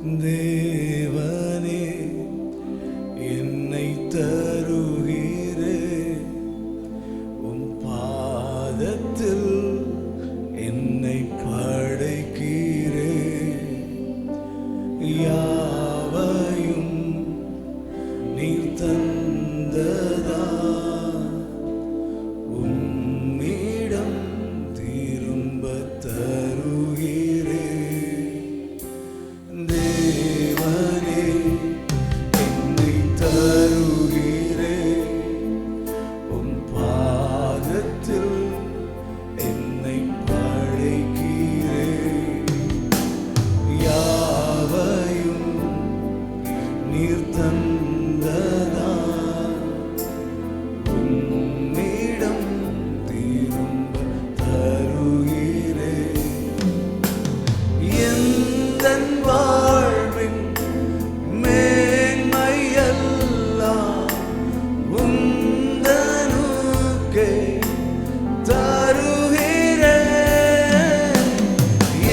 தேவனே என்னை தருகிறே உம் பாதத்தில் என்னை படைக்கிறே யாவையும் நீர் தந்ததா உம்மிடம் திரும்ப தருகிறே தேவனே என்னை தருகிறே உம் பாதத்தில் என்னை படைக்கிறே யாவையும் நீர் தந்ததா உம்மிடம் திரும்ப தருகிறே எந்தன் வாழ்வின் மேன்மையெல்லாம் உந்தனுக்கே தருகிறேன்.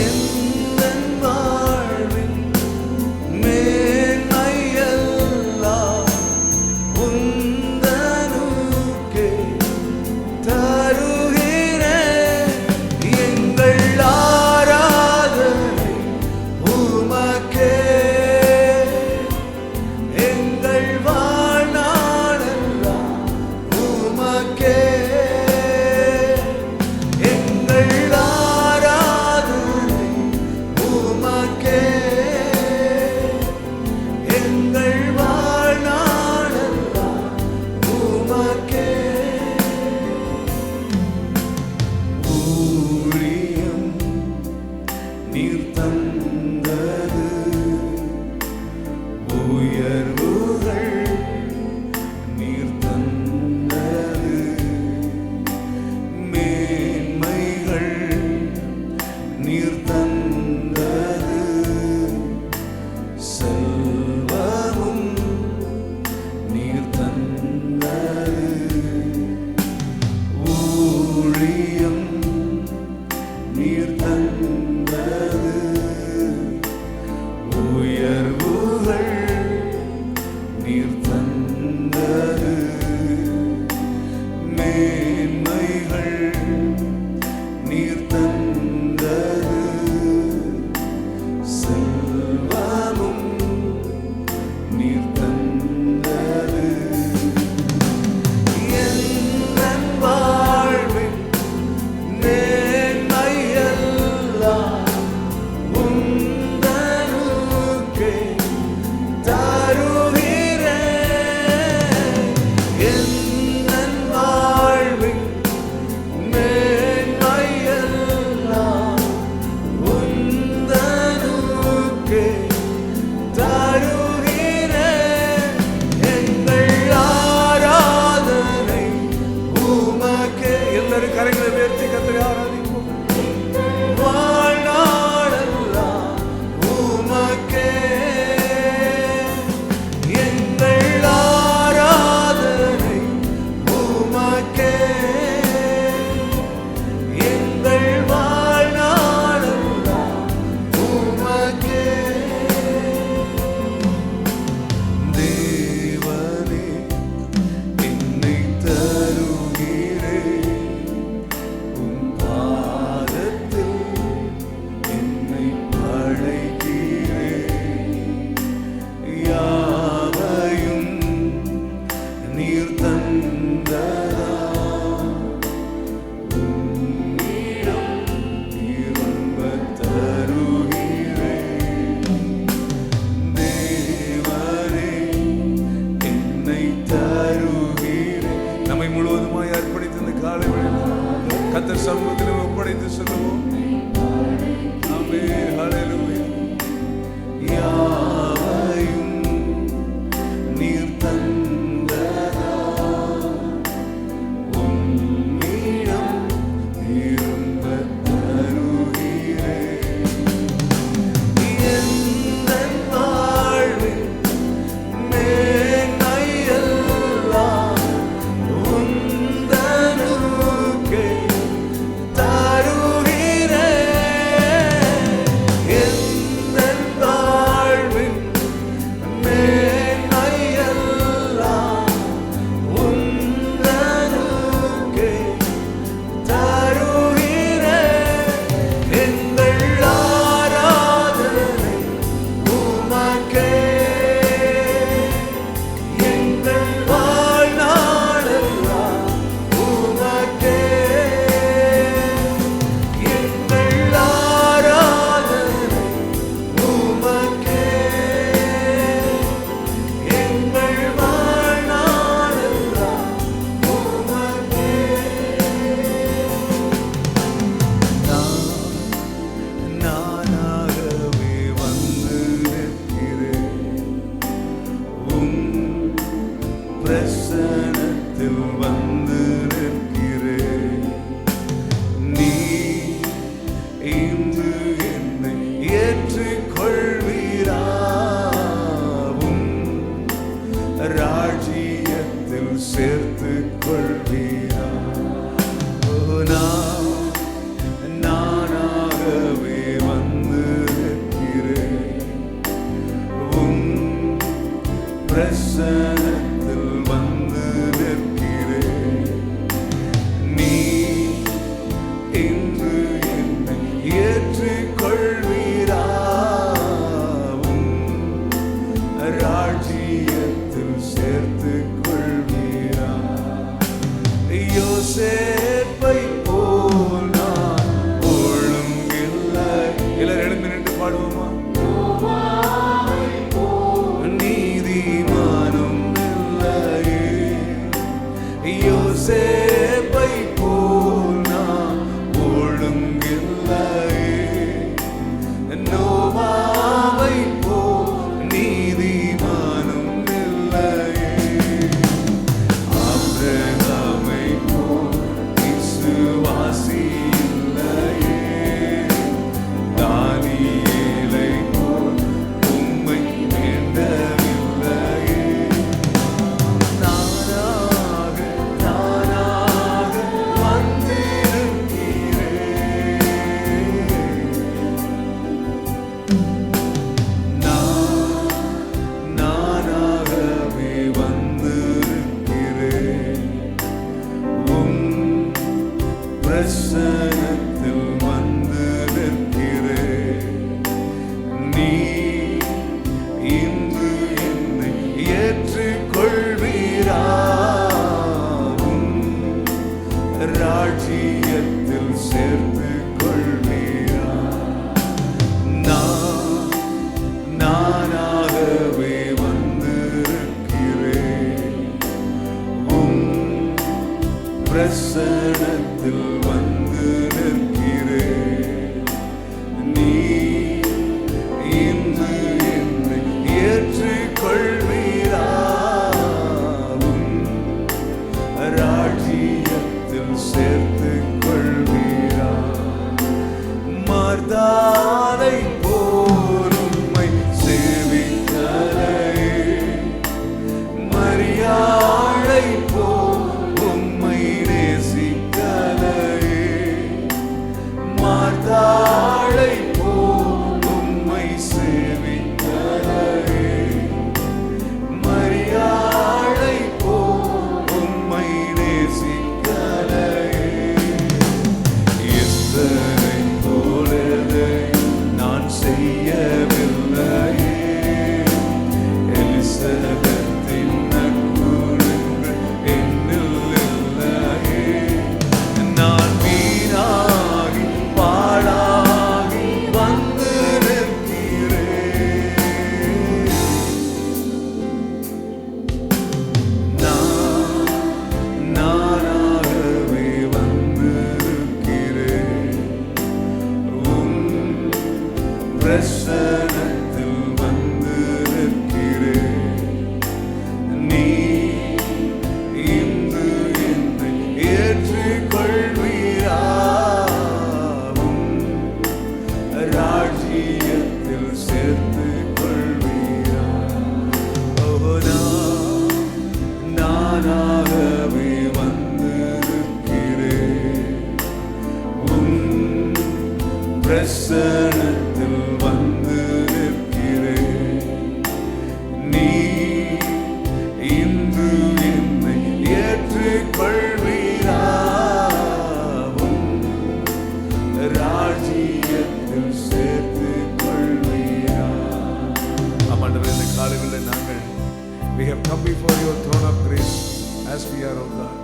எந்தன் வாழ்வின் மேன்மையெல்லாம் உந்தனுக்கே தருகிறேன். எங்கள் ஆராதனை உமக்கே, எங்கள் வாழ்நாளெல்லாம் உமக்கே. எங்கள் ஆராதனை உமக்கே, எங்கள் வாழ்நாளெல்லாம் உமக்கே. ஊழியம் நீர் தந்தது உயர்வுகள் நீர் தந்தது மேன்மைகள் நீர் தந்தது செல்வமும் நீர் தந்தது ஊழியம் நீர் தந்தது உயர்வுகள் நீர் தந்தது மேன்மைகள் நீர் தந்தது பிரசன்னத்தில் வந்து நிற்கிறேன். நீ இன்று என்னை ஏற்றுக்கொள்வீரா? ராஜ்யத்தில் சேர்த்துக் கொள்வீரா? யோசேப்பை போல் நான் ஒழுங்கில்லை. எல்லாரும் எழுந்து நின்று பாடுவோமா? நீதிமானும் இல்லையே. யோசேப்பை போல் நான் ஒழுங்கில்லையே. நோவாவை போல் நீதிமானும் இல்லையே. ஆபிரகாமை போல் விசுவாசி இல்லையே. தானியேலை போல் உம்மை வேண்டவில்லையே. நானாக வந்திருக்கிறேன். நானாகவே வந்திருக்கிறேன். உம் பிரசன்னத்தில் வந்து நிற்கிறேன். நீ இன்று என்னை ஏற்றுக்கொள்வீரா? ராஜ்யத்தில் சேர்த்துக் கொள்வீரா? நானாகவே வந்திருக்கிறேன். உம் பிரசன்னத்தில் வந்து நிற்கிறேன். நீ இன்று என்னை ஏற்றுக்கொள்வீரா? ராஜ்யத்தில் சேர்த்துக் கொள்வீரா? மார்தானை போல் உம்மை சேவிக்கலையே. மரியாளை போல் உம்மை நேசிக்கலையே. மார்தாளை போல் உம்மை சேவிக்கலையே. மரியாளை போல் உம்மை நேசிக்கலையே. எஸ்தரை போல நான் செய்யவில்லையே. எலிசபெத்தின் நற்குணங்கள் என்னில் இல்லையே. நான் வீணாகி பாழாகி வந்து நிற்கிறேன். நானாகவே வந்திருக்கிறேன். உம் பிரசன்னத்தில் வந்து நிற்கிறேன். நீ இன்று என்னை ஏற்றுக்கொள்வீரா? ராஜ்யத்தில் சேர்த்துக் கொள்வீரா? நானாகவே வந்திருக்கிறேன். உம் பிரசன்னத்தில் வந்து நிற்கிறேன். நீ இன்று என்னை ஏற்றுக்கொள்வீரா? ராஜ்யத்தில் சேர்த்துக் கொள்வீரா? ஆமாண்டவரே, இந்த காலைகளில் நாங்கள் we have come before your throne of grace as we are, O God.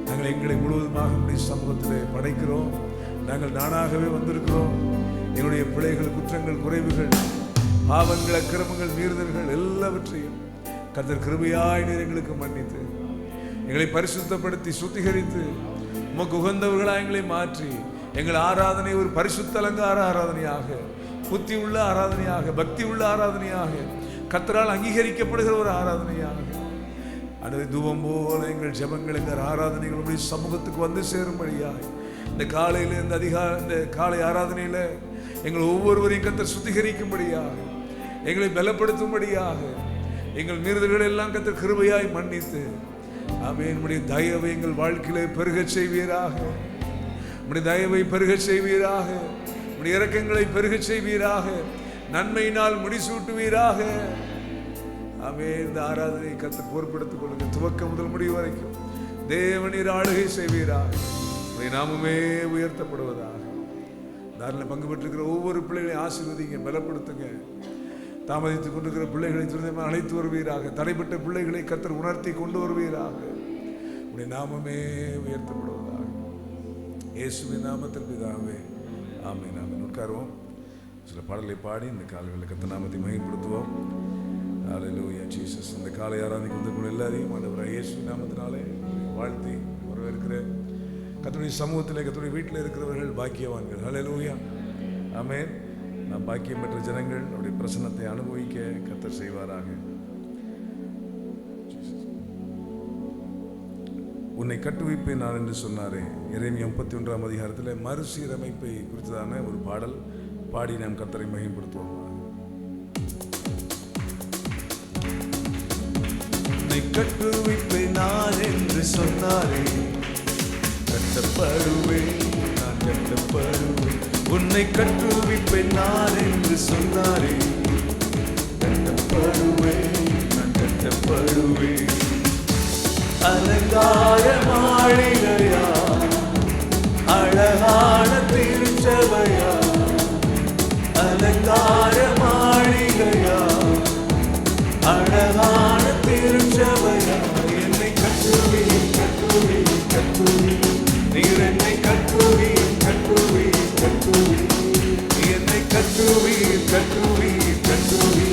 நாங்கள் எங்களை முழுவதுமாக உம்முடைய சமூகத்திலே படைக்கிறோம். நாங்கள் நானாகவே வந்திருக்கிறோம். எங்களுடைய பிழைகள், குற்றங்கள், குறைவுகள், பாவங்கள், அக்கிரமங்கள், மீறுதல்கள் எல்லாவற்றையும் கர்த்தர் கிருபையாய் நீர் எங்களுக்கு மன்னித்து எங்களை பரிசுத்தப்படுத்தி சுத்திகரித்து உமக்கு உகந்தவர்களாக எங்களை மாற்றி எங்கள் ஆராதனை ஒரு பரிசுத்த அலங்கார ஆராதனையாக, புத்தி உள்ள ஆராதனையாக, பக்தி உள்ள ஆராதனையாக, கர்த்தரால் அங்கீகரிக்கப்படுகிற ஒரு ஆராதனையாக, அடுத்த தூபம் போல எங்கள் ஜெபங்கள், எங்கள் ஆராதனைகளுடைய சமூகத்துக்கு வந்து சேரும்படியாக இந்த காலையில் இந்த காலை ஆராதனையில் எங்கள் ஒவ்வொருவரையும் கர்த்தர் சுத்திகரிக்கும்படியாக, எங்களை பலப்படுத்தும்படியாக, எங்கள் மீறுதல்களை எல்லாம் கர்த்தர் கிருபையாய் மன்னித்து ஆமென் உம்முடைய தயவை எங்கள் வாழ்க்கையிலே பெருகச் செய்வீராக. உம்முடைய தயவை பெருகச் செய்வீராக. உம்முடைய இரக்கங்களை பெருகச் செய்வீராக. நன்மையினால் முடிசூட்டுவீராக. இந்த ஆராதனை கர்த்தர் பொறுப்பெடுத்துக் கொள்ளுங்க. துவக்கம் முதல் முடிவு வரைக்கும் தேவனீர் ஆளுகை செய்வீராக. நாமமே உயர்த்தப்படுவதாக. தாரில் பங்கு பெற்றிருக்கிற ஒவ்வொரு பிள்ளைகளையும் ஆசீர்வதிங்க, பலப்படுத்துங்க. தாமதித்துக் கொண்டிருக்கிற பிள்ளைகளை துரிதமாக அழைத்து வருவீராக. தடைப்பட்ட பிள்ளைகளை கர்த்தர் உணர்த்தி கொண்டு வருவீராக. உடைய நாமமே உயர்த்தப்படுவதாக. இயேசுவின் நாமத்தில் பிதாவே, ஆமென். ஆமென். உட்காருவோம். சில பாடலை பாடி இந்த காலையில் கர்த்தர் நாமத்தை மகிமைப்படுத்துவோம். ஹல்லேலூயா ஜீசஸ். இந்த காலை ஆராதனைக்கு வந்திருக்கிற எல்லாரையும் ஆண்டவராகிய இயேசுவின் நாமத்தினாலே வாழ்த்தி வரவேற்கிறேன். கர்த்தருடைய சமூகத்தில், கர்த்தருடைய வீட்டில் இருக்கிறவர்கள் பாக்கியவான்கள். ஹல்லேலூயா ஆமென். நாம் பாக்கியம் பெற்ற ஜனங்கள் அவருடைய பிரசன்னத்தை அனுபவிக்க கர்த்தர் செய்வாராக. உன்னை கட்டுவிப்பேன் நான் என்று சொன்னாரே, எரேமியா 31ஆம் அதிகாரத்தில் மறுசீரமைப்பை குறித்ததான ஒரு பாடல் பாடி நாம் கர்த்தரை மகிமைப்படுத்துவோம். உன்னை கட்டுவிப்பேன் நான் என்று சொன்னாரே, கட்டப்படுவேன் நான் கட்டப்படுவேன். உன்னை கட்டுவிப்பேன் நான் என்று சொன்னாரே, கட்டப்படுவேன் நான் கட்டப்படுவேன். அலங்கார மாளிகையா, அழகான திருச்சபையா, அலங்கார மாளிகையா, அழகான திருச்சபையா, என்னை கட்டுவி கட்டுவி கட்டுவி, நீர் என்னை கட்டுவி கட்டுவி கட்டுவி, என்னை கட்டுவி கட்டுவி கட்டுவி,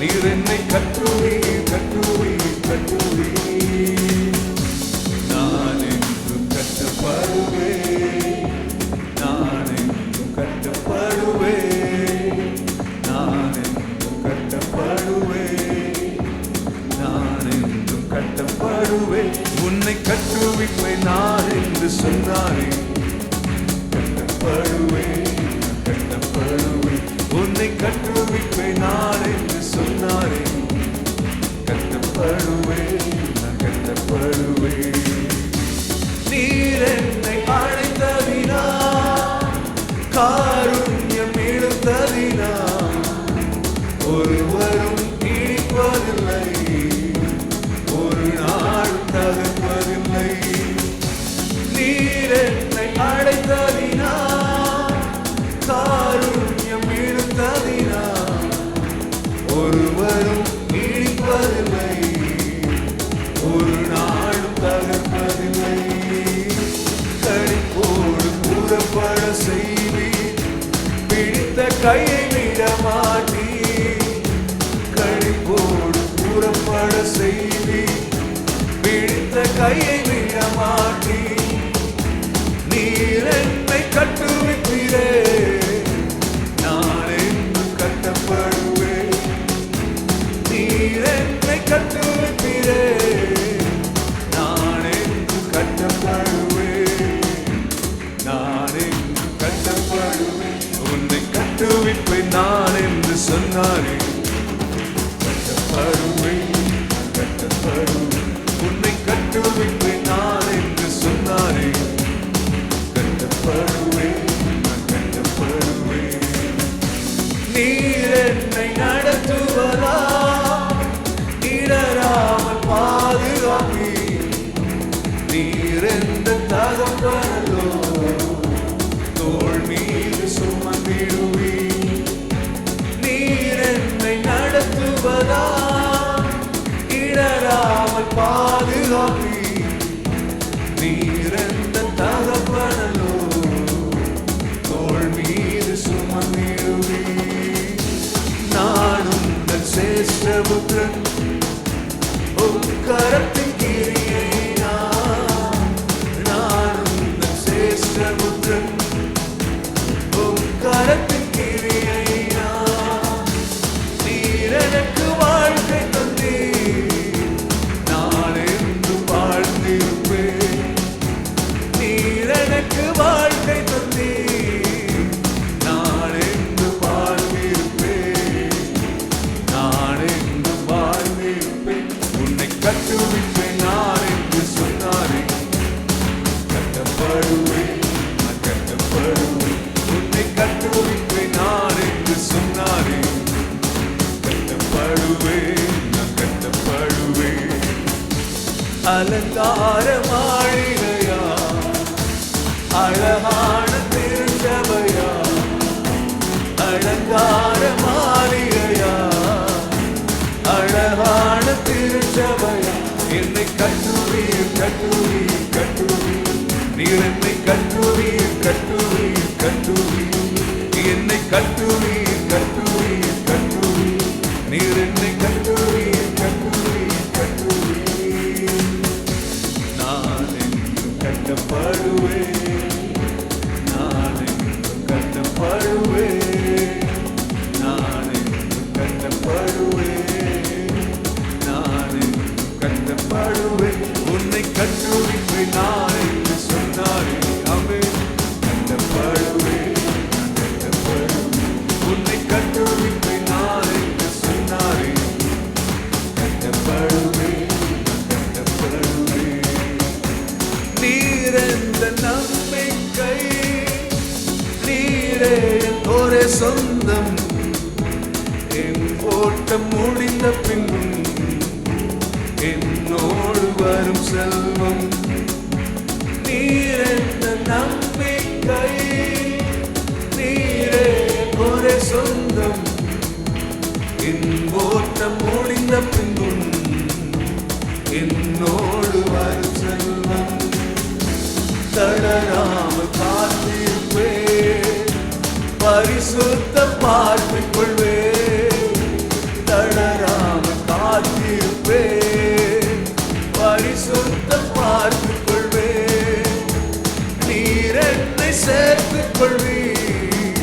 நீர் என்னை கட்டுவி கட்டுவி கட்டுவி. நான் என்றும் கட்டப்படுவேன், நான் என்றும் கட்டப்படுவேன், நான் என்றும் கட்டப்படுவேன், நான் என்றும் கட்டப்படுவேன். உன்னை கட்டுவிப்பேன் நான் என்று சொன்னாரே, கட்டப்படுவேன் கட்டப்படுவேன். உன்னை கட்டுவிப்பேன் நான் என்று சொன்னாரே, கட்டப்படுவேன் நான் கட்டப்படுவேன். நீர் என்னை அழைத்ததினா, காருண்யம் எடுத்ததினா, ஒருவரும் இடிப்பதில்லை, ஒரு நாள் தகர்ப்பதில்லை. நீர் என்னை அழைத்ததினா, காருண்யம் எடுத்ததினா, ஒருவரும் இடிப்பதில்லை, ஒரு நாளும் தகர்ப்பதில்லை. கடிப்போடு கூறப்பட செய்வி, பிடித்த கையை விட மாட்டி, கடிப்போடு கூறப்பட செய்வி, பிடித்த கையை விட மாட்டி. நீர் என்னை கட்டுவிப்பீரே, நான் என்றும் கட்டப்படுவேன். நீர் என்னை கட்டுவிப்பீரே, நான் என்றும் கட்டப்படுவேன், நான் என்றும் கட்டப்படுவேன். உன்னை கட்டுவிப்பேன் நான் என்று சொன்னாரே, கட்டப்படுவேன் கட்டப்படுவேன். உன்னை கட்டுவிப்பேன் நான் என்று சொன்னாரே, கட்டப்படுவேன் கட்டப்படுவேன். நீர் என்னை நடத்துவதா, இடராமல் பாதுகாப்பி, நீர் எந்த தகப்பனோ தோள் மீது சுமந்திடுவி. நீர் என்னை நடத்துவதா, இடராமல் பாதுகாப்பி, நீர் எந்த தகப்பனோ தோள் மீது சுமந்திடுவி. நான் உந்தன் சேஷ்டபுத்திரன், உன் கரத்தின் கிரியை நான் உந்தன் சேஷ்டபுத்திரன், உன் கரத்தின் கிரியை நீர் எனக்கு வாழ்க்கை தந்தீர், நான் என்றும் வாழ்ந்திருப்பேன். நீர் எனக்கு வாழ்க்கை தந்தீர், நான் என்றும் வாழ்ந்திருப்பேன், நான் என்றும் வாழ்ந்திருப்பேன். உன்னை கட்டுவிப்பேன் நான் என்று சொன்னாரே, கட்டப்படுவேன் நான் கட்டப்படுவேன். உன்னை கட்டுவிப்பேன் நான் என்று சொன்னாரே, கட்டப்படுவேன் நான் அலங்கார மாளிகையா, அழகான திருச்சபையா, அலங்கார மாளிகையா, அழகான திருச்சபையா. என்னை கட்டுவீர் கட்டுவீர் கட்டுவீர், நீர் என்னை கட்டுவீர் கட்டுவீர் கட்டுவீர், என்னை கட்டுவீர் கட்டுவீர் கட்டுவீர், நீர் என்னை கட்டுவீர் கட்டுவீர் கட்டுவீர். நான் என்றும் கட்டப்படுவேன், நான் என்றும் கட்டப்படுவேன், நான் என்றும் கட்டப்படுவேன், நான் என்றும் கட்டப்படுவேன். உன்னை கட்டுவிப்பேன் நான் என்று சொன்னாரே, ஆமென். கட்டப்படுவேன், கட்டப்படுவேன், உன்னை கட்டுவிப்பேன் நான் என்று சொன்னாரே, கட்டப்படுவேன், கட்டப்படுவேன். நீர் என்ற நம்பிக்கை, நீரே ஒரே சொந்தம், என் ஓட்டம் முடிந்த பின்னும் என்னோடு வரும் செல்வம். நீர் என்ற நம்பிக்கை, நீரே ஒரே சொந்தம், என் ஓட்டம் முடிந்த பின்னும் என்னோடு வரும் செல்வம். தளராமல் காத்திருப்பேன், பரிசுத்த பார்த்துக் கொள்வேன். தளராமல் காத்திருப்பேன், பரிசுத்த பார்த்துக் கொள்வேன். நீர் என்னை சேர்த்துக் கொள்வீர்,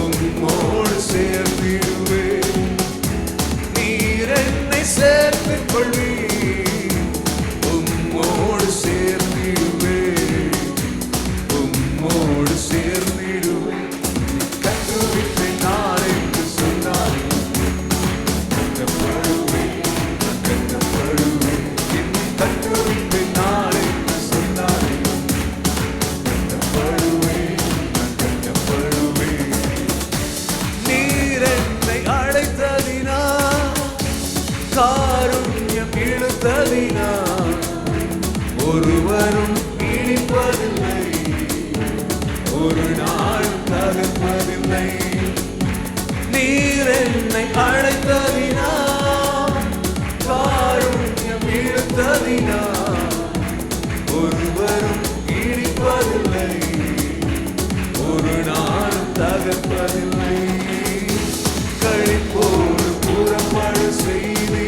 உம்மோடு சேர்ந்திடுவேன். நீர் என்னை சேர்த்துக் கொள்வீர், உம்மோடு சேர்ந்திடுவேன், உம்மோடு சேர்ந்திடுவேன். கட்டுவிப்பேன் நான் என்று சொன்னாரே, கட்டப்படுவேன், கட்டப்படுவேன், என்னை கட்டுவிப்பேன் நான் என்று சொன்னாரே, கட்டப்படுவேன், கட்டப்படுவேன். நீர் என்னை அழைத்ததினா, காருண்யம் இழுத்ததினா, ஒருவரும் இழிப்பதில்லை, ஒரு நாள் தகுப்பதில்லை. நீர் என்னை அழைத்ததினா, காருண்யம் இழுத்ததினா, ஒருவரும் இழிப்பதில்லை, ஒரு நாள் தகுப்பதில்லை. களிப்போடு புறப்பட செய்தி,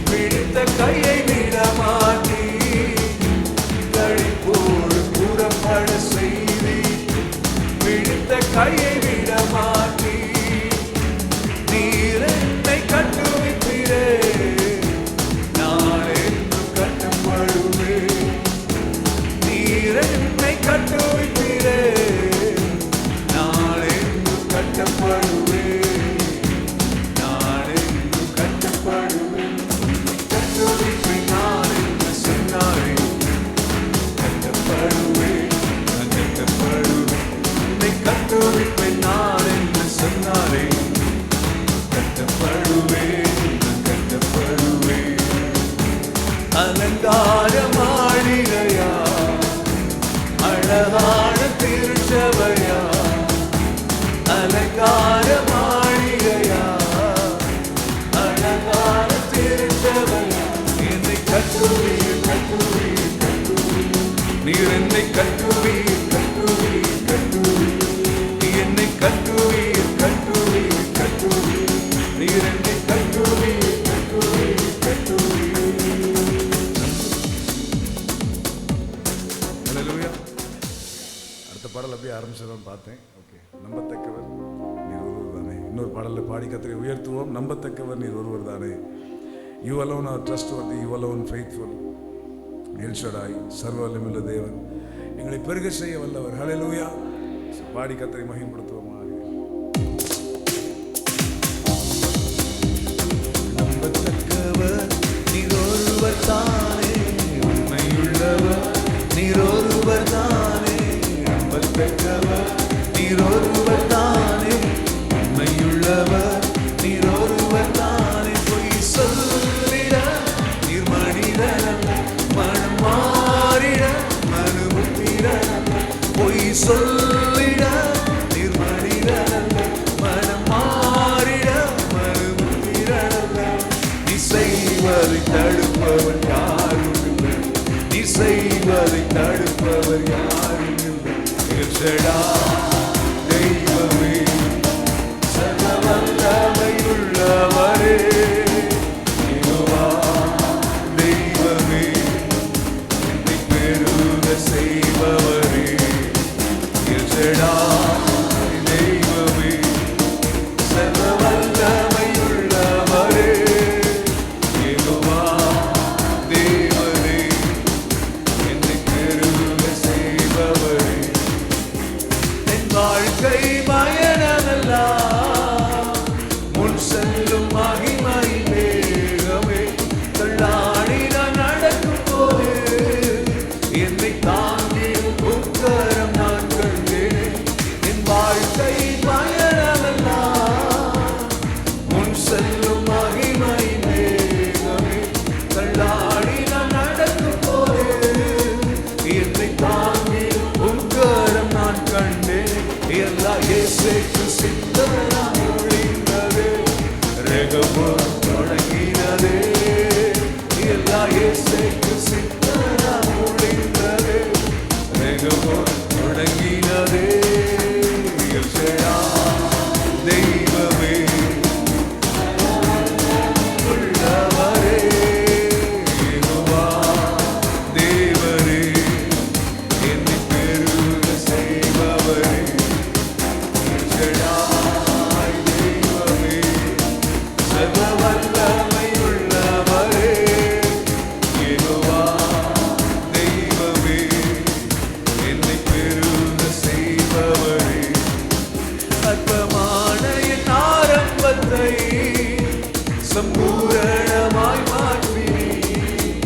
பிடித்த கையை விட மாட்டீ. களிப்போடு புறப்பட செய்தி, பிடித்த கையை விட மாட்டீ. நீர் என்னை கட்டுவிப்பீரே, நான் என்றும் கட்டப்படுவேன். நீர் என்னை கட்டுவிப்பீரே, நான் என்றும் கட்டப்படுவேன், நான் என்றும் கட்டப்படுவேன். கட்டுவிப்பேன் நான் என்று சொன்னாரே, கட்டப்படுவேன், நான் கட்டப்படுவேன். என்னை கட்டுவிப்பேன் நான் என்று சொன்னாரே, கட்டப்படுவேன், நான் கட்டப்படுவேன். அலங்கார மாளிகையா, அழகான திருச்சபையா, அலங்கார மாளிகையா, அழகான திருச்சபையா. என்னை கட்டுவீர் கட்டுவீர் கட்டுவீர், நீர் என்னை கட்டுவீர் கட்டுவீர் கட்டுவீர், நீ என்னை கட்டுவீர் கட்டுவீர் கட்டுவீர், நீர் என்னை கட்டுவீர் கட்டுவீர் கட்டுவீர். ஹல்லேலூயா. அடுத்த பாடல் அப்படியே ஆரம்பிச்சிடலாம்னு பார்த்தேன். ஓகே. நம்பத்தக்கவர் நீர் ஒருவர் தானே. இன்னொரு பாடலில் பாடி கர்த்தரை உயர்த்துவோம். நம்பத்தக்கவர் நீர் ஒருவர் தானே. You alone are trustworthy, you alone faithful. El Shaddai, சர்வ வல்லமையுள்ள தேவன், எங்களை பெருக செய்ய வல்லவர். ஹல்லேலூயா. பாடி கர்த்தரை மகிமைப்படுத்துவோம். நம்பத்தக்கவர் நீர் ஒருவர் தானே, உண்மையுள்ளவர் நீர் ஒருவர் தானே. நம்பத்தக்கவர் நீர் ஒருவர் தானே, உண்மையுள்ளவர் நீர் ஒருவர் தானே. பொய் சொல்லிட நீர் மனிதனல்ல, தெய்வமே சர்வ வல்லமையுள்ளவரே யெகோவா தெய்வமே என்னை பெருக செய்பவரே எல் ஷடாய் தெய்வமே சர்வ வல்லமையுள்ளவரே யெகோவா தேவனே என்னை பெருக செய்பவரே என் வாழ்க்கை பயணமெல்லாம் முன் செல்லும் மகிமை மேகமே தள்ளாடி நான் நடக்கும் போது என்னை தாங்கியும் உக்கரம் நான் கண்டேன் என் வாழ்க்கை பயணமெல்லாம் முன் செல்லும் மகிமை மேகமே தள்ளாடி நான் நடக்கும் போது என்னை தாங்கியும் உக்கரம் நான் கண்டேன் எல்லா இயேசுவுக்கு சித்தராய் ஒளிந்ததே ரேகபோர் தொடங்கினதே எல்லா இயேசுவுக்கு சித்தராய் ஒளிந்ததே ரேகபோர் தொடங்கினதே எல் ஷடாய் தெய்வமே உள்ளவரே யெகோவா தேவரே என்னை பெருக செய்பவரே எல் ஷடாய் தெய்வமே சர்வ வல்லமையுள்ளவரே யெகோவா தெய்வமே என்னை பெருக செய்பவரே அற்பமான என் ஆரம்பத்தை சம்பூரணமாய் மாற்றினீர்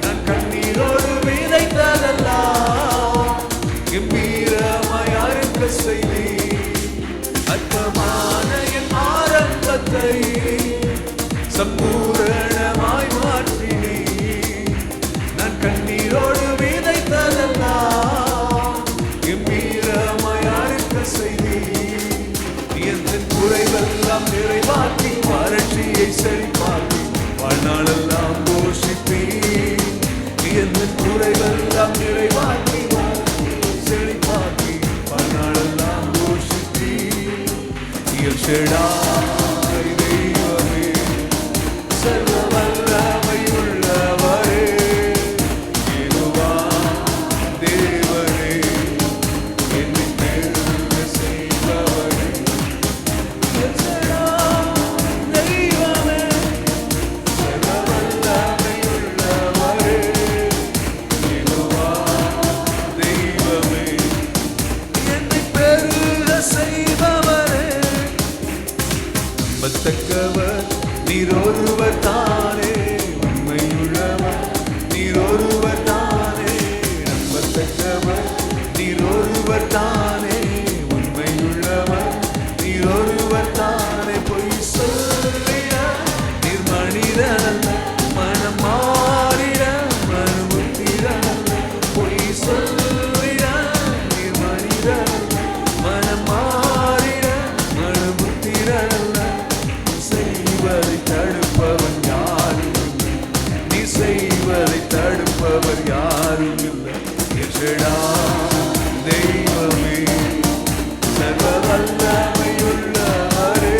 நான் கண்ணீரோடு விதைத்ததெல்லாம் கம்பீரமாய் அறுக்க செய்தீர் அற்பமான என் ஆரம்பத்தை சம்பூரணமாய் மாற்றினீர் நான் கண்ணீரோடு விதைத்ததெல்லாம் கம்பீரமாய் அறுக்க செய்தீர் என் குறைவெல்லாம் நிறைவாக்கி வறட்சியை செழிப்பாக்கி வாழ்நாளெல்லாம் போஷிப்பீர் என் குறைவெல்லாம் நிறைவாக்கி செழிப்பாக்கி வாழ்நாளெல்லாம் போஷிப்பீர் எல் ஷடாய் தெய்வமே சர்வ வல்லமையுள்ளவரே யெகோவா தேவனே என்னை பெருக செய்பவரே எல் ஷடாய் தெய்வமே சர்வ வல்லமையுள்ளவரே யெகோவா தெய்வமே என்னை பெருக செய்பவரே நம்பத்தக்கவர் நீர் ஒருவர் தானே உண்மையுள்ளவர் நீர் ஒருவர் தானே நம்பத்தக்கவர் நீர் ஒருவர் தானே உண்மையுள்ளவர் நீர் ஒருவர் தானே பொய் சொல்லிட நீர் மனிதனல்ல மனம் மாறிட மனமுத்திரனல்ல பொய் சொல்லிட நீர் மனிதனல்ல மனம் மாறிட மனமுத்திரனல்ல செய்வதை தடுப்பவன் யாரும் இல்லை நீ செய்வதை தடுப்பவர் யாரும் இல்லை எல் ஷடாய் தெய்வமே சர்வ வல்லமையுள்ளவரே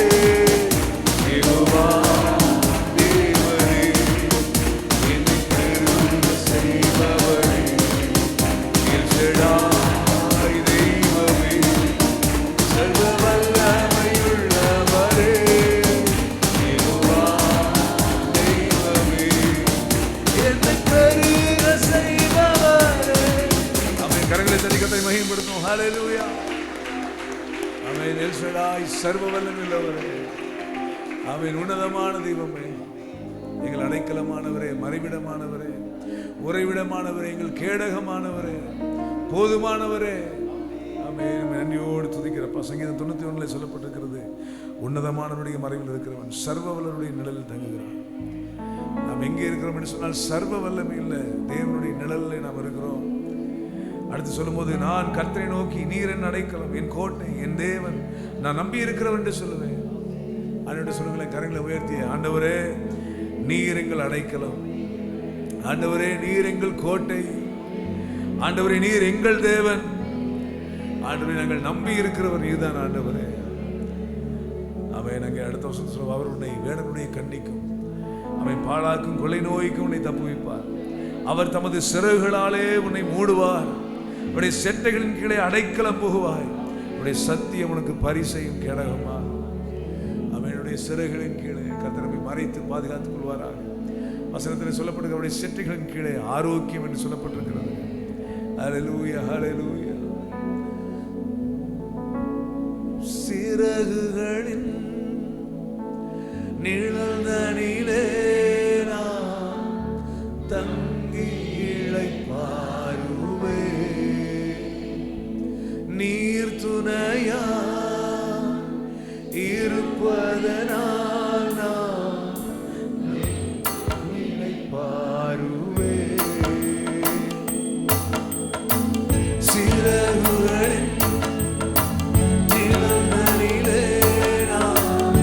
யெகோவா தேவனே என்னை பெருக செய்பவரே எல் ஷடாய் தெய்வமே சர்வ வல்லமையுள்ளவரே யெகோவா தெய்வமே என்னை பெருக செய்பவரே ஆமென் கரங்களை தட்டி கர்த்தரை மகிமைப்படுத்துவோம் ஹல்லேலூயா ஆமென் எல் ஷடாய் சர்வ வல்லமையுள்ளவரே ஆமென் உன்னதமான தெய்வமே எங்கள் அடைக்கலமானவரே மறைவிடமானவரே உறைவிடமானவரே எங்கள் கேடகமானவரே போதுமானவரே ஆமென் நன்றியோடு துதிக்கிறப்பா சங்கீதம் 91 சொல்லப்பட்டிருக்கிறது உன்னதமானவருடைய மறைவில் இருக்கிறவன் சர்வ வல்லவருடைய நிழலில் தங்குகிறான் நாம் எங்கே இருக்கிறோம் என்று சொன்னால் சர்வ வல்லமை இல்லை தேவனுடைய நிழலில் நாம் இருக்கிறோம் அடுத்து சொல்லும்போது நான் கர்த்தரை நோக்கி நீர் என் அடைக்கலம் என் கோட்டை என் தேவன் நான் நம்பி இருக்கிறவன் என்று சொல்லுவேன் ஆண்டவரே சொல்லுங்களேன் கரங்களை உயர்த்தி ஆண்டவரே நீர் எங்கள் அடைக்கலம் ஆண்டவரே நீர் எங்கள் கோட்டை ஆண்டவரே நீர் எங்கள் தேவன் ஆண்டவரே, நாங்கள் நம்பி இருக்கிறவர் நீதான் ஆண்டவரே. அவன் நாங்கள் அடுத்த வருஷம் சொல்லுவோம், அவர் உன்னை வேடனுடைய கண்ணிக்கும் அவன் பாழாக்கும் கொள்ளை நோய்க்கும் உன்னை தப்புவிப்பார். அவர் தமது சிறகுகளாலே உன்னை மூடுவார். உடைய செட்டைகளின் கீழே அடைக்கலம் புகுவாய். உடைய சத்தியம் உனக்கு பரிசையும் கேடகமா. அவனுடைய சிறகுகளின் கீழே கர்த்தரை மறைத்து பாதுகாத்துக் கொள்வாராக. வசனத்தில் சொல்லப்படுகிற அவருடைய செட்டைகளின் கீழே ஆரோக்கியம் என்று சொல்லப்பட்டிருக்கிறது. ஹல்லேலூயா, ஹல்லேலூயா. சிறகுகளின் நிழல்தனிலே நான் தங்கி இளைப்பாறுவே. நீர் துணையா இருப்பதனால் நான் இளைப்பாறுவே. சிறகுகளின் நிழல்தனிலே நான்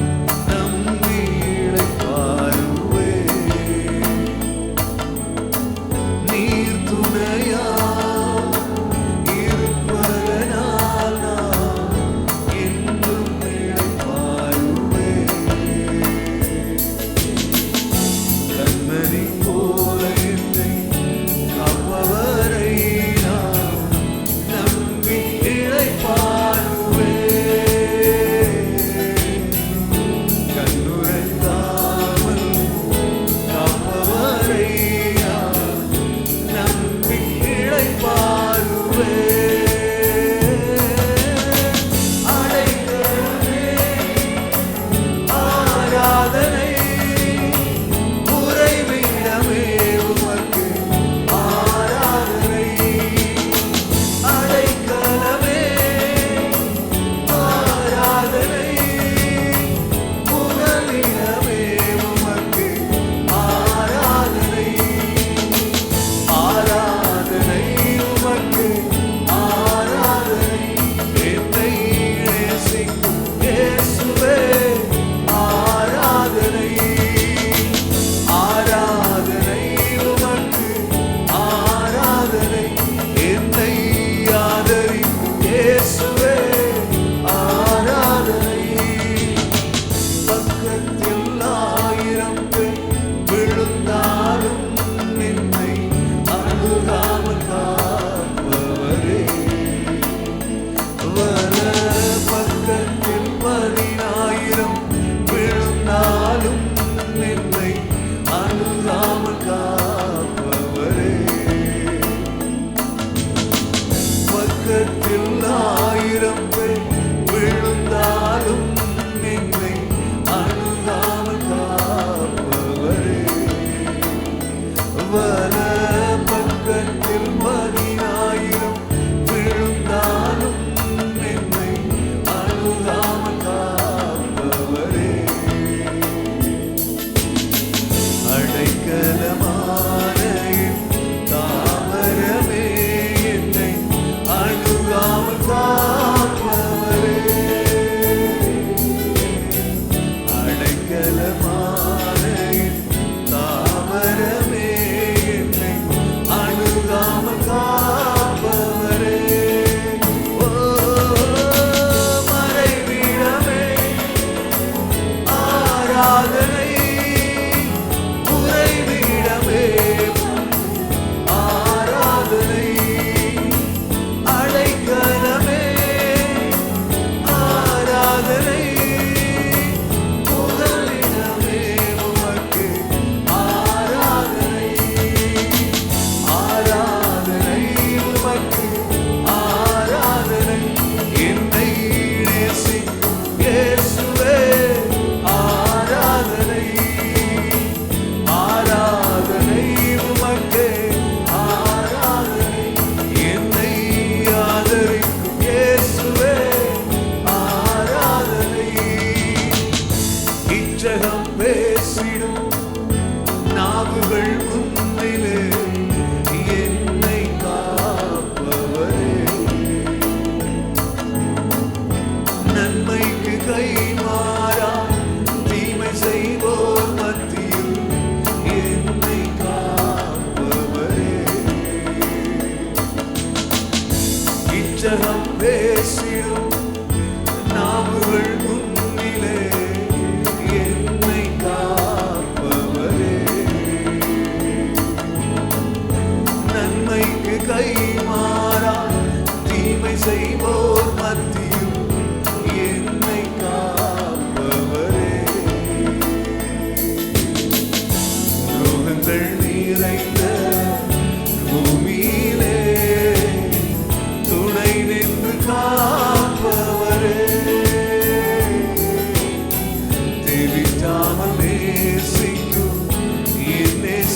நம்பி இளைப்பாறுவே.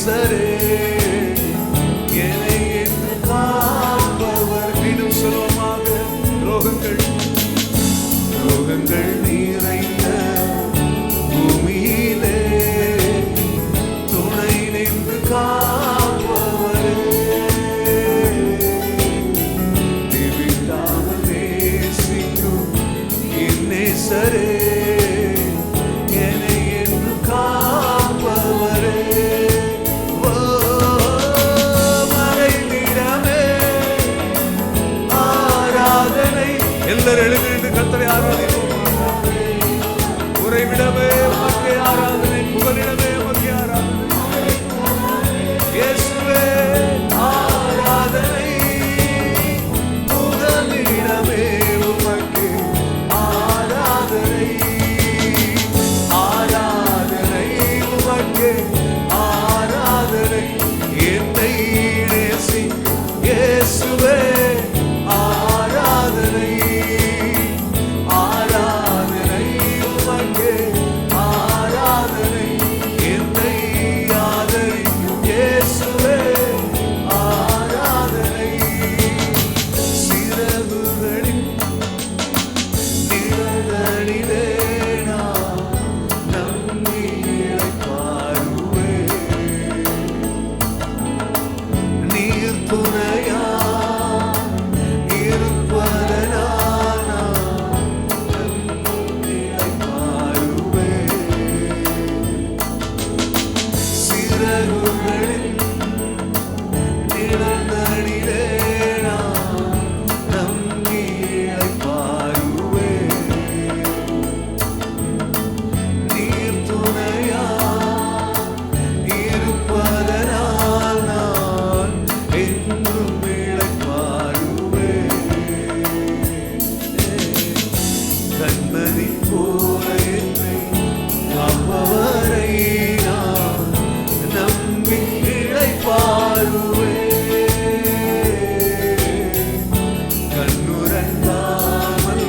நேசரே என்னை என்று காப்பவர். மீண்டும் சொல்லுவோமாக. ரோகங்கள் நிறைந்த பூமியிலே துணை நின்று காப்பவரே, திவிடாமல் நேசிக்கும் என் நேசரே என்னை என்று காப்பவரே. மறைவிடமே ஆராதனை. எல்லாரும் எழுந்து நின்று கர்த்தரை ஆராதிப்போம். உறைவிடமே உமக்கே ஆராதனை, புகலிடமே உமக்கே ஆராதனை, இயேசுவே ஆராதனை. புகலிடமே உமக்கே ஆராதனை, ஆராதனை உமக்கே ஆராதனை. என்னை நேசிக்கும் இயேசுவே ஆராதனை, ஆராதனை உமக்கே ஆராதனை. என்னை ஆதரிக்கும் இயேசுவே ஆராதனை. சிறகுகளின் நிழலிலே நான் நம்பி இளைப்பாறுவேன். நீர் துணையா இருப்பதனால் நான் நம்பி இளைப்பாறுவேன். சிறகுகளின் நிழலிலே நான் நம்பி இளைப்பாறுவேன். நீர் துணையா இருப்பதனால் நான் என்றும் இளைப்பாறுவேன். கண்மணி போல என்னை காப்பவரை நான் நம்பி இளைப்பாறுவேன். கண்ணுறங்காமல்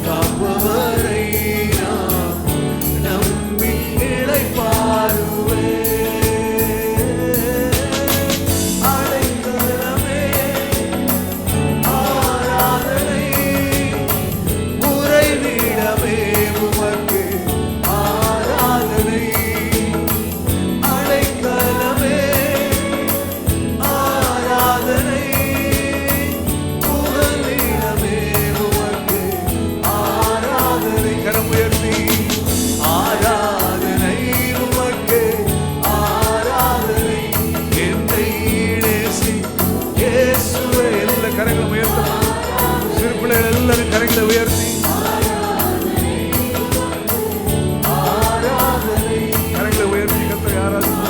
காப்பவரை நான் நம்பி இளைப்பாறுவேன். அடைக்கலமே ஆராதனை, உறைவிடமே உமக்கு ஆராதனை. அடைக்கலமே ஆராதனை, புகலிடமே உமக்கு ஆராதனை. கரம் உயர்த்தி ஆராதனை உமக்கு ஆராதனை. என்னை நேசிக்கும் இயேசுவே. எல்லா கரங்களை உயர்த்தலாம். சிறு பிள்ளைகள் எல்லாரும் கரங்களை உயர்த்தி ஆராதனை, கரங்களை உயர்த்தி கர்த்தரை ஆராதிப்போம்.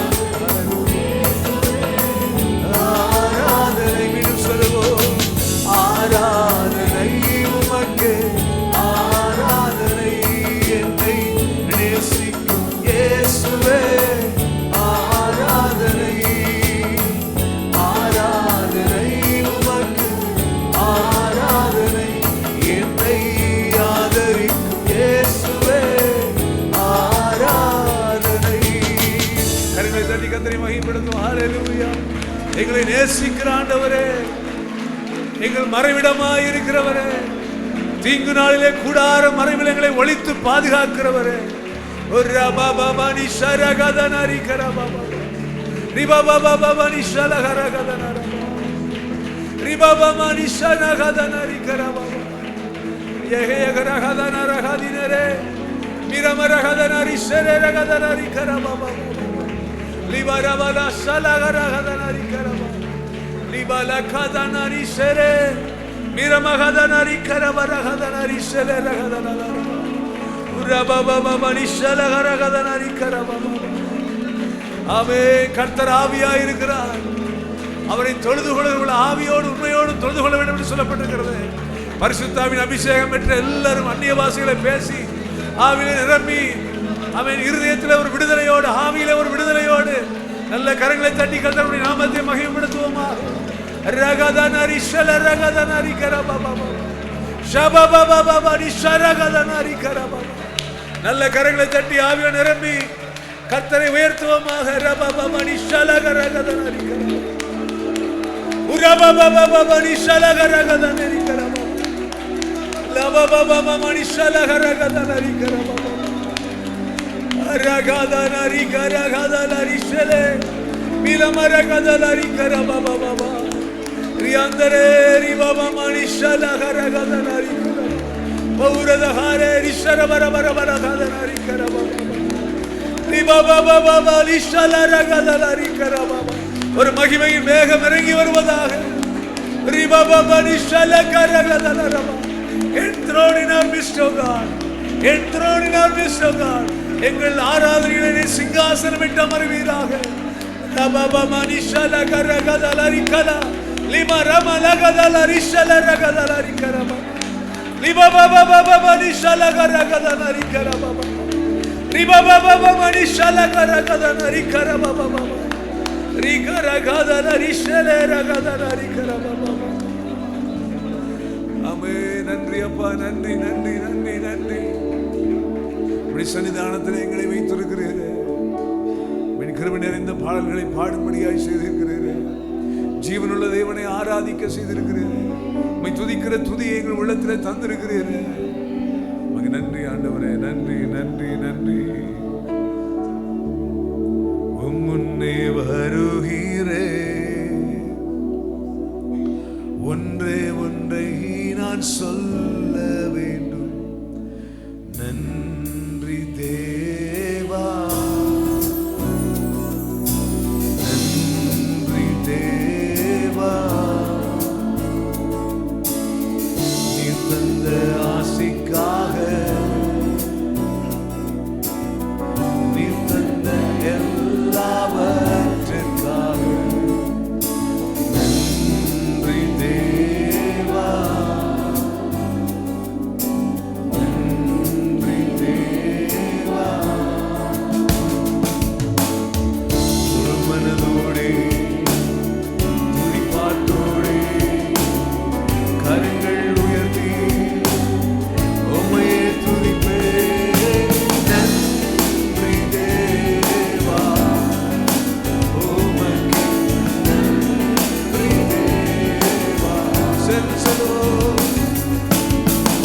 ஆராதனை. மீண்டும் சொல்லுவோம். ஆராதனை உமக்கு ஆராதனை. என்னை நேசிக்கும் இயேசுவே ஆராதனை, ஆராதனை உமக்கு ஆராதனை. என்னை ஆதரிக்கும் இயேசுவே ஆராதனை. கரங்களை தட்டி கர்த்தரை மகிமைப்படுத்துவோம். ஹல்லேலூயா. எங்களை நேசிக்கிற ஆண்டவரே, எங்கள் மறைவிடமாய் இருக்கிறவரே, தீங்கு நாளிலே கூடார மறைவில் எங்களை ஒளித்து பாதுகாக்கிறவரே. ஒரு ரபாபா நிஷரகதனரி கரபாபா ரிபாபா நிஷலகரகதனர ரிபாபா நிஷனகதனரி கரபாபா யஹயகரகதனரகதினரே மிரமரகதனரி ஷரரகதனரி கரபாபா லிபரபல ஷலகரகதனரி கரபாபா லிபலகதனரி ஷரே மிரமகதனரி கரபரகதனரி ஷலரகதனர கர்த்தர் ஆவியாய் இருக்கிறார். அவரை தொழுது கொள்ள ஆவியோடு உண்மையோடு தொழுது கொள்ள வேண்டும் என்று சொல்லப்பட்டிருக்கிறது. பரிசுத்தாவின் அபிஷேகம் பெற்ற எல்லாரும் அந்நிய பாஷைகளை பேசி ஆவியிலே நிரம்பி அவன் இருதயத்தில் ஒரு விடுதலையோடு ஆவியிலே ஒரு விடுதலையோடு நல்ல கரங்களை தட்டி கர்த்தருடைய நாமத்தை மகிமைப்படுத்துவோமா. ரகதனரி ஷலரகதனரி கரபாபா ஷபபபபப ரிஷரகதனரி கரபாபா. நல்ல கரங்களை தட்டி ஆவியை நிரம்பி கர்த்தரை உயர்த்துவோமாக. ரபபமணி ஷலகரகதனரிகரப உரபபபமணி ஷலகரகதனரிகரப லபபபமணி ஷலகரகதனரிகரப ரகதனரிகரகதனரிஷலே மிலமரகதனரிகரபபப ரியாந்தரே ரிபபமணி ஷலகரகதனரிகரப பௌரதஹாரே ரிஷரபரபரபரகதனரிகரப ஒரு மகிமையின் மேகம் இறங்கி வருவதாக. எங்கள் ஆராதனைகளை சிங்காசனம் விட்டு அமர்வீராக. நன்றி அப்பா, நன்றி நன்றி நன்றி நன்றி. சன்னிதானத்தில் எங்களை வைத்திருக்கிறீர்கள். கிருபை நிறைந்த பாடல்களை பாடும்படியாய் செய்திருக்கிறீர்கள். ஜீவனுள்ள தேவனை ஆராதிக்க செய்திருக்கிறீர்கள். துதிக்கிற துதியை எங்கள் உள்ளத்தில் தந்திருக்கிறீர்கள். நன்றி ஆண்டவரே, நன்றி நன்றி நன்றி. முன்னே வருகிறே ஒன்றே ஒன்றை நான் சொல்ல வேண்டும். நன்றி தேவா, நன்றி தேவா, நீ தந்த ஆசிக்காக, நீ தந்த எல்லாவற்றிற்காக. நன்றி தேவா, நன்றி தேவா. முழுமனதோடே துதிப்பாட்டோடே கரங்கள் உயர்த்தி உம்மையே துதிப்பேன். நன்றி தேவா, உமக்கு நன்றி தேவா. செல்சலோ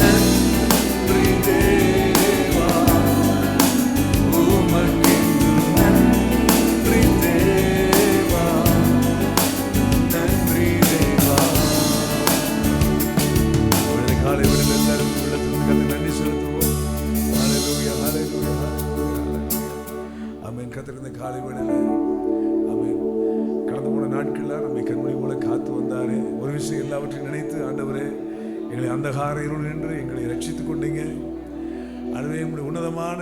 நன்றி தேவா, உமக்கு நன்றி தேவா, நன்றி தேவா. காலை விடுதல் எல்லாரும் உள்ளத்திற்கு நன்றி செலுத்துவோம். ஹல்லேலூயா, ஹல்லேலூயா, ஹல்லேலூயா. ஆமென். கர்த்தர் இந்த காலை விடுதல் ஆமென். கடந்த போன நாட்கள்ல நம்மை கண்மணி போல காத்து வந்தாரு. ஒரு விஷயம் எல்லாவற்றையும் நினைத்து, ஆண்டவரே எங்களை அந்தகார இருள் என்று எங்களை ரட்சித்துக் கொண்டீங்க. அதுவே உங்களுடைய உன்னதமான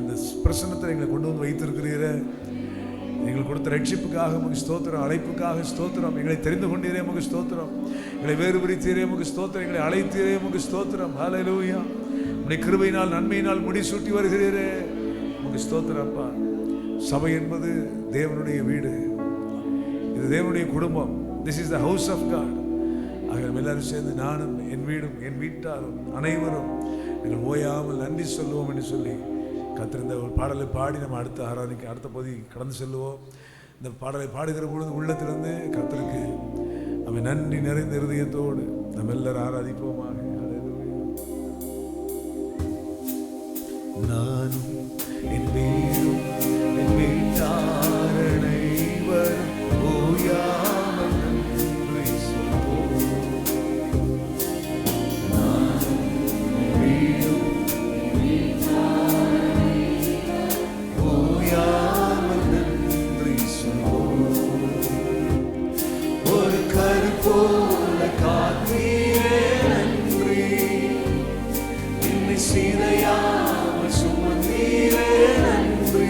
இந்த பிரசன்னத்தை எங்களை கொண்டு வந்து வைத்திருக்கிறீர. எங்களுக்கு கொடுத்த ரட்சிப்புக்காக உமக்கு ஸ்தோத்திரம், அழைப்புக்காக ஸ்தோத்திரம். எங்களை தெரிந்து கொண்டீரே உமக்கு ஸ்தோத்திரம். எங்களை வேறுபிடித்தீரே உமக்கு ஸ்தோத்திரம். எங்களை அழைத்தீரே உமக்கு ஸ்தோத்திரம். ஹல்லேலூயா. உம்முடைய கிருபையினால் நன்மையினால் முடிசூட்டி வருகிறீரே உமக்கு ஸ்தோத்திரம் அப்பா. சபை என்பது தேவனுடைய வீடு, இது தேவனுடைய குடும்பம். This is the house of God. ஆக நம்ம எல்லாரும் சேர்ந்து நானும் என் வீடும் என் வீட்டாரும் அனைவரும் எங்கள் ஓயாமல் நன்றி சொல்லுவோம் என்று சொல்லி கத்திருந்த ஒரு பாடலை பாடி நம்ம அடுத்த ஆராதனைக்கு அடுத்த பகுதி கடந்து செல்லுவோம். இந்த பாடலை பாடுகிற பொழுது உள்ளத்திலிருந்து கர்த்தருக்கு நம்ம நன்றி நிறைந்த இருதயத்தோடு நம்ம எல்லாரும் ஆராதிப்போமாக. நானும் என் வீடும் என் வீட்டாரனை வரும் ஓயாமல் நன்றி சொல்வோம். நானும் என் வீடும் என் வீட்டாரனை ஓயாமல் நன்றி சொல்வோம். ஒரு கருப்போல காத்தீரே நன்றி, என்னை சீதையாமல் சுமந்தீரே நன்றி.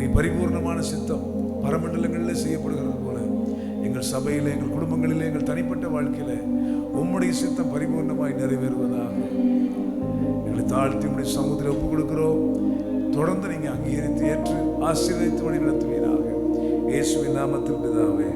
உடைய பரிபூர்ணமான சித்தம் பரமண்டலங்களில் செய்யப்படுகிறது போல எங்கள் சபையில், எங்கள் குடும்பங்களில், எங்கள் தனிப்பட்ட வாழ்க்கையில் உம்முடைய சித்தம் பரிபூர்ணமாய் நிறைவேறுவதாக எங்களை தாழ்த்தி உடைய சமூகத்தில் ஒப்புக் கொடுக்கிறோம். தொடர்ந்து நீங்கள் அங்கீகரித்து ஏற்று ஆசீர்வதித்து வழி நடத்துவீராக. இயேசுவின் நாமத்தில் பிதாவே.